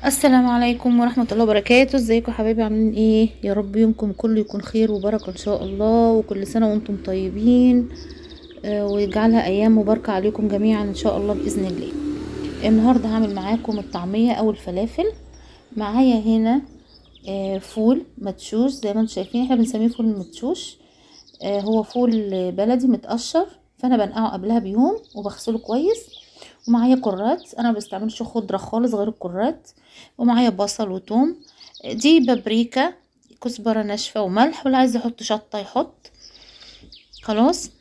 السلام عليكم ورحمة الله وبركاته. ازيكم يا حبايبي؟ عاملين ايه؟ يا رب يومكم كله يكون خير وبركة ان شاء الله، وكل سنة وانتم طيبين. ويجعلها ايام مباركة عليكم جميعا ان شاء الله بإذن الله. النهاردة هعمل معاكم الطعمية او الفلافل. معايا هنا فول مدشوش زي ما انتم شايفين، احنا بنسميه فول مدشوش. هو فول بلدي متقشر، فانا بنقعه قبلها بيوم وبغسله كويس. ومعايا كرات، انا ما بستعملش خضره خالص غير الكرات. ومعايا بصل وتوم، دي بابريكا، كزبره ناشفه وملح، واللي عايز يحط شطه يحط. خلاص،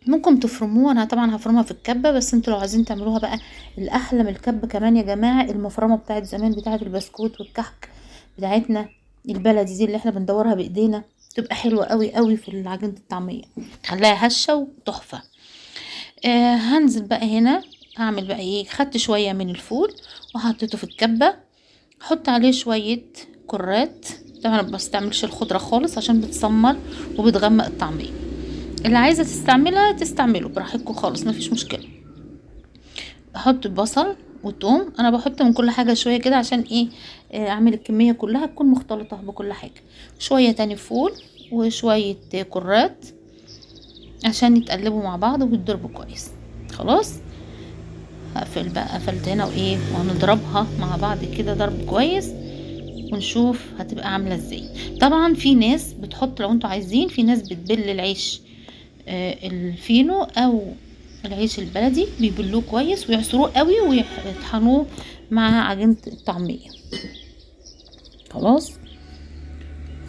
ممكن تفرموها، انا طبعا هفرمها في الكبه، بس انتوا لو عايزين تعملوها بقى الاحلى من الكبه كمان يا جماعه، المفرمه بتاعت زمان بتاعت البسكوت والكحك بتاعتنا البلدي دي اللي احنا بندورها بايدينا، تبقى حلوه قوي قوي في عجينه الطعميه، خليها هشه وتحفه. هنزل بقى هنا، هعمل بقى ايه، خدت شويه من الفول وحطيته في الكبه، احط عليه شويه كرات. طبعا ما بستعملش الخضره خالص عشان بتسمر وبتغمق الطعميه. اللي عايزه تستعملها تستعمله براحتكم خالص، مفيش مشكله. احط بصل وتوم، انا بحط من كل حاجه شويه كده عشان ايه، اعمل الكميه كلها تكون مختلطه بكل حاجه. شويه تاني فول وشويه كرات عشان يتقلبوا مع بعض ويتضربوا كويس. خلاص، هقفل بقى، قفلت هنا وايه، وهنضربها مع بعض كده ضرب كويس ونشوف هتبقى عامله ازاي. طبعا في ناس بتحط، لو انتوا عايزين، في ناس بتبل العيش الفينو او العيش البلدي، بيبلوه كويس ويعصروه قوي ويطحنوه مع عجينه الطعميه. خلاص،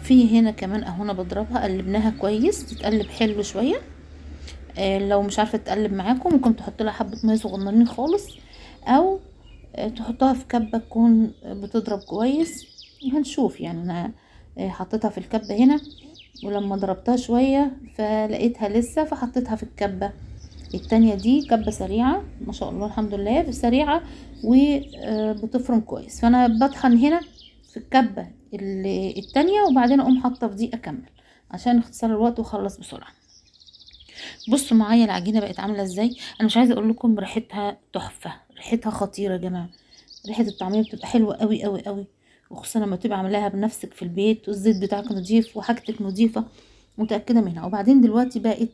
في هنا كمان اهو انا بضربها، قلبناها كويس تتقلب حلو شويه. لو مش عارفه تقلب معاكم ممكن تحط لها حبه ميه صغننين خالص، او تحطها في كبه تكون بتضرب كويس. هنشوف يعني، انا حطيتها في الكبه هنا، ولما ضربتها شويه فلقيتها لسه، فحطيتها في الكبه التانية. دي كبة سريعة ما شاء الله، الحمد لله سريعة وبتفرم كويس. فانا بطحن هنا في الكبة التانية، وبعدين اقوم حاطة في دي اكمل عشان اختصار الوقت واخلص بسرعة. بصوا معايا العجينة بقت عاملة ازاي، انا مش عايزة اقول لكم ريحتها تحفة، ريحتها خطيرة يا جماعة. ريحة الطعمية بتبقى حلوة قوي قوي قوي، وخصوصا لما تبقى عاملاها بنفسك في البيت والزيت بتاعك نضيف وحاجتك نضيفة، متأكدة منها. وبعدين دلوقتي بقت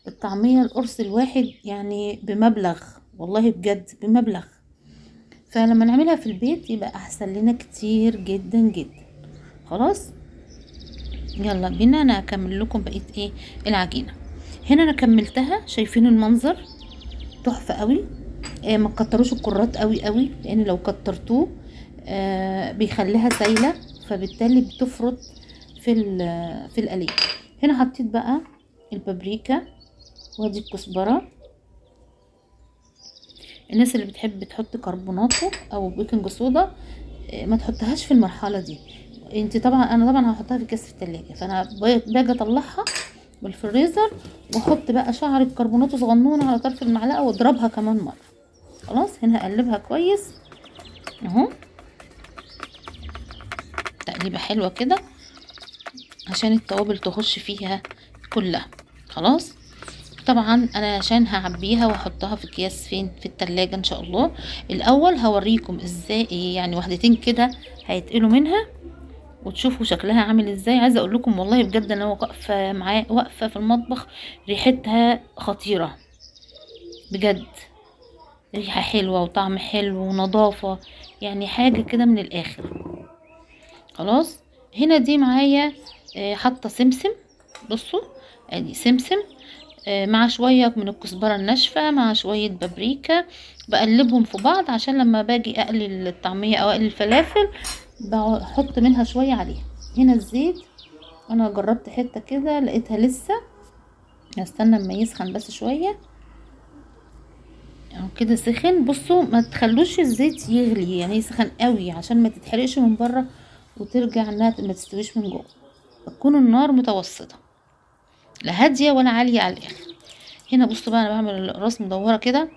الطعمية القرص الواحد يعني بمبلغ، والله بجد بمبلغ. فلما نعملها في البيت يبقى احسن لنا كتير جدا جدا. خلاص، يلا بينا انا اكمل لكم بقية ايه العجينة. هنا انا كملتها، شايفين المنظر تحفة قوي. ما تكتروش الكرات قوي قوي، لان لو كترتوه بيخليها سايلة، فبالتالي بتفرط في القليب. هنا حطيت بقى البابريكا، وادي الكزبرة. الناس اللي بتحب تحط كربوناتو او بيكنج صودا ما تحطهاش في المرحلة دي. انت طبعا، انا طبعا هحطها في كاس في التلاجة، فانا باجي اطلعها من الفريزر واحط بقى شعر الكربوناتو صغنون على طرف المعلقة واضربها كمان مرة. خلاص، هنا اقلبها كويس اهو، تقليبه حلوه كده عشان التوابل تخش فيها كلها. خلاص، طبعا انا عشان هعبيها واحطها في اكياس فين في التلاجة ان شاء الله. الاول هوريكم ازاي، يعني واحدتين كده هيتقلوا منها وتشوفوا شكلها عامل ازاي. عايزه اقول لكم والله بجد انا واقفه معاه، واقفه في المطبخ ريحتها خطيره بجد، ريحه حلوه وطعم حلو ونظافه، يعني حاجه كده من الاخر. خلاص، هنا دي معايا حاطه سمسم. بصوا، ادي سمسم مع شويه من الكزبره الناشفه مع شويه بابريكا، بقلبهم في بعض عشان لما باجي اقلي الطعميه او اقلي الفلافل بحط منها شويه عليها. هنا الزيت، انا جربت حته كده لقيتها لسه، هستنى اما يسخن بس شويه اهو كده سخن. بصوا ما تخلوش الزيت يغلي، يعني يسخن قوي عشان ما تتحرقش من بره وترجع انها ما تستويش من جوه. تكون النار متوسطه، لا هاديه ولا عاليه على الاخر. هنا بصوا بقى انا بعمل راس مدوره كده،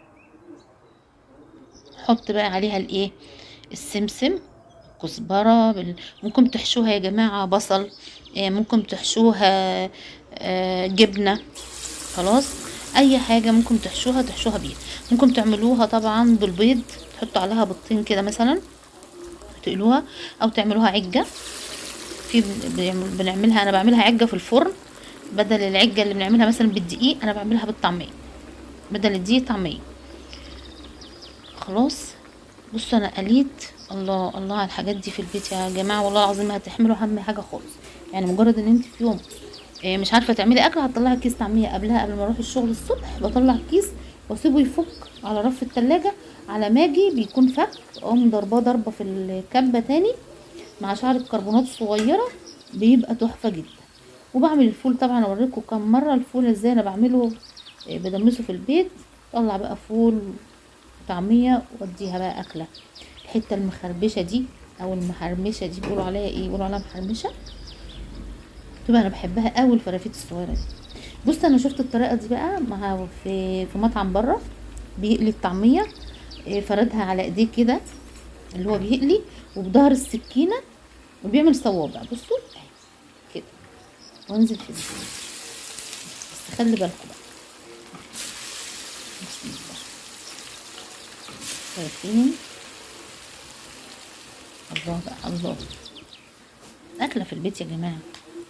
احط بقى عليها الايه، السمسم، كزبره ممكن تحشوها يا جماعه بصل، ممكن تحشوها جبنه. خلاص، اي حاجه ممكن تحشوها بيها. ممكن تعملوها طبعا بالبيض، تحطوا عليها بيضتين كده مثلا، تقلوها او تعملوها عجه. في بنعملها، انا بعملها عجه في الفرن بدل العجه اللي بنعملها مثلا بالدقيق، انا بعملها بالطعميه بدل الدقيق طعميه. خلاص بصوا انا قليت. الله الله على الحاجات دي في البيت يا جماعه، والله العظيم ما هتحملوا هم حاجه خالص. يعني مجرد ان انت في يوم مش عارفه تعملي اكل، هتطلعي كيس طعميه قبلها، قبل ما اروح الشغل الصبح بطلع كيس واسيبه يفك على رف التلاجة، على ما اجي بيكون فك، اقوم ضرباه ضربه في الكبه تاني مع شعرة كربونات صغيره، بيبقى تحفه جدا. وبعمل الفول طبعا، اوريكم كم مره الفول ازاي انا بعمله، بدمسه في البيت. طلع بقى فول طعميه واديها بقى اكله. الحته المخربشه دي او المحرمشه دي بيقولوا عليها ايه؟ بيقولوا عليها محرمشه. تبقى انا بحبها قوي الفرافيت الصغيره دي. بص انا شفت الطريقه دي بقى مع في مطعم بره بيقلي الطعميه، فردها على ايديه كده اللي هو بيقلي، وبظهر السكينه وبيعمل صوابع. بصوا كده وانزل في دي، بس خلي بالكم بقى. بسم الله. شايفين؟ الله بقى الله. اكله في البيت يا جماعه،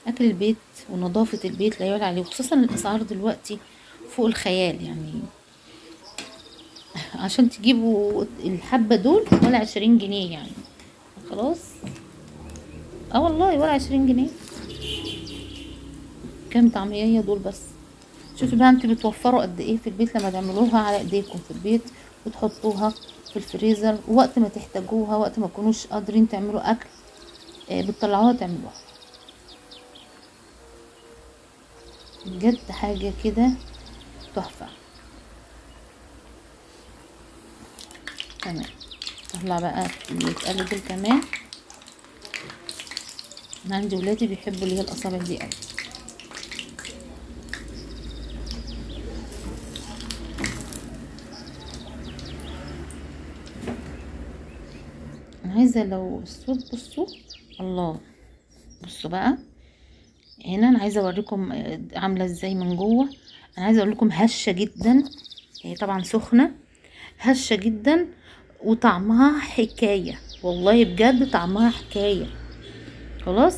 اكل البيت ونظافه البيت لا يعلى عليه، وخصوصا الاسعار دلوقتي فوق الخيال يعني. عشان تجيبوا الحبه دول ولا 20 جنيه يعني. خلاص والله ولا 20 جنيه. كام طعميه دول بس. شوفي بقى انتوا بتوفروا قد ايه في البيت لما تعملوها على ايديكم في البيت، وتحطوها في الفريزر، وقت ما تحتاجوها، وقت ما تكونوش قادرين تعملوا اكل بتطلعوها تعملوها. بجد حاجه كده تحفه. تمام. طلع بقى اللي اتقال دول كمان. انا عندي ولادي بيحبوا اللي هي الاصابع دي قوي. انا عايزه لو الصوت بصوا الله. بصوا بقى هنا انا عايزه اوريكم عامله ازاي من جوه. انا عايزه اقول لكم هشه جدا، هي طبعا سخنه، هشه جدا وطعمها حكايه، والله بجد طعمها حكايه. خلاص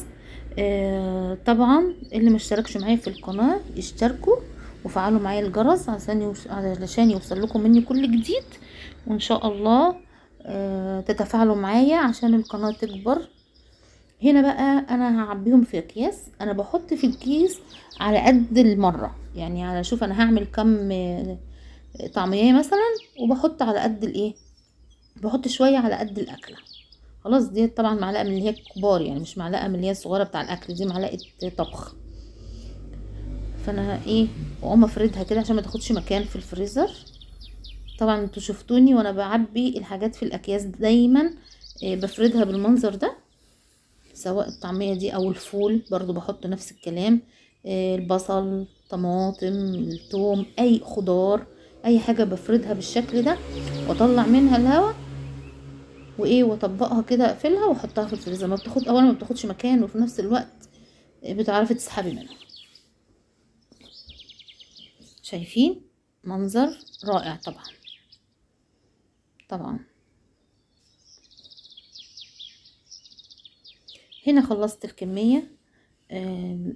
طبعا اللي مشتركش معايا في القناه اشتركوا وفعلوا معايا الجرس علشان يوصل لكم مني كل جديد، وان شاء الله تتفاعلوا معايا عشان القناه تكبر. هنا بقى انا هعبيهم في اكياس، انا بحط في الكيس على قد المره، يعني على شوف انا هعمل كم طعميه مثلا، وبحط على قد الايه، بحط شويه على قد الاكله. خلاص دي طبعا معلقه من اللي هي الكبار، يعني مش معلقه من اللي هي الصغيره بتاع الاكل، دي معلقه طبخ. فانا ايه واقوم افردها كده عشان ما تاخدش مكان في الفريزر. طبعا انتوا شفتوني وانا بعبي الحاجات في الاكياس دايما بفردها بالمنظر ده، سواء الطعمية دي او الفول برضو بحط نفس الكلام. البصل، طماطم، الثوم، اي خضار، اي حاجة بفردها بالشكل ده، واطلع منها الهواء وايه واطبقها كده، اقفلها واحطها في الفريزر. ما بتاخد اولا ما بتاخدش مكان، وفي نفس الوقت بتعرفي تسحبي منها. شايفين منظر رائع طبعا طبعا. هنا خلصت الكمية.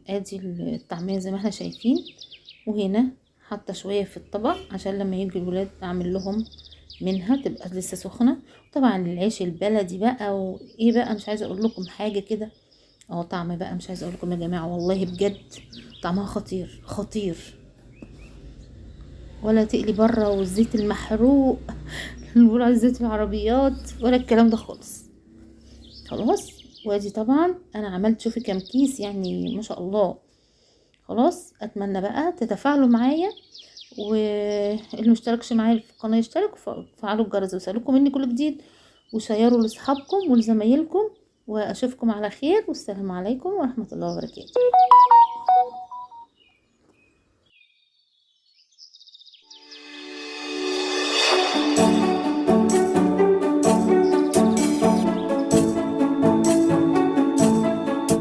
ادي الطعمية زي ما احنا شايفين، وهنا حاطه شويه في الطبق عشان لما يجي الولاد اعمل لهم منها تبقى لسه سخنه. طبعا العيش البلدي بقى وايه بقى، مش عايزه اقول لكم حاجه كده. طعم بقى مش عايزه اقول لكم يا جماعه، والله بجد طعمها خطير خطير. ولا تقلي بره والزيت المحروق اللي بيقولوا عليه زيت العربيات، ولا الكلام ده خالص. خلاص وادي طبعا انا عملت شوفي كام كيس يعني ما شاء الله. خلاص اتمنى بقى تتفاعلوا معايا، واللي مشتركش معايا في القناه يشترك وفعلوا الجرس ويوصلكم مني كل جديد، وشيروا لاصحابكم ولزمايلكم، واشوفكم على خير، والسلام عليكم ورحمه الله وبركاته.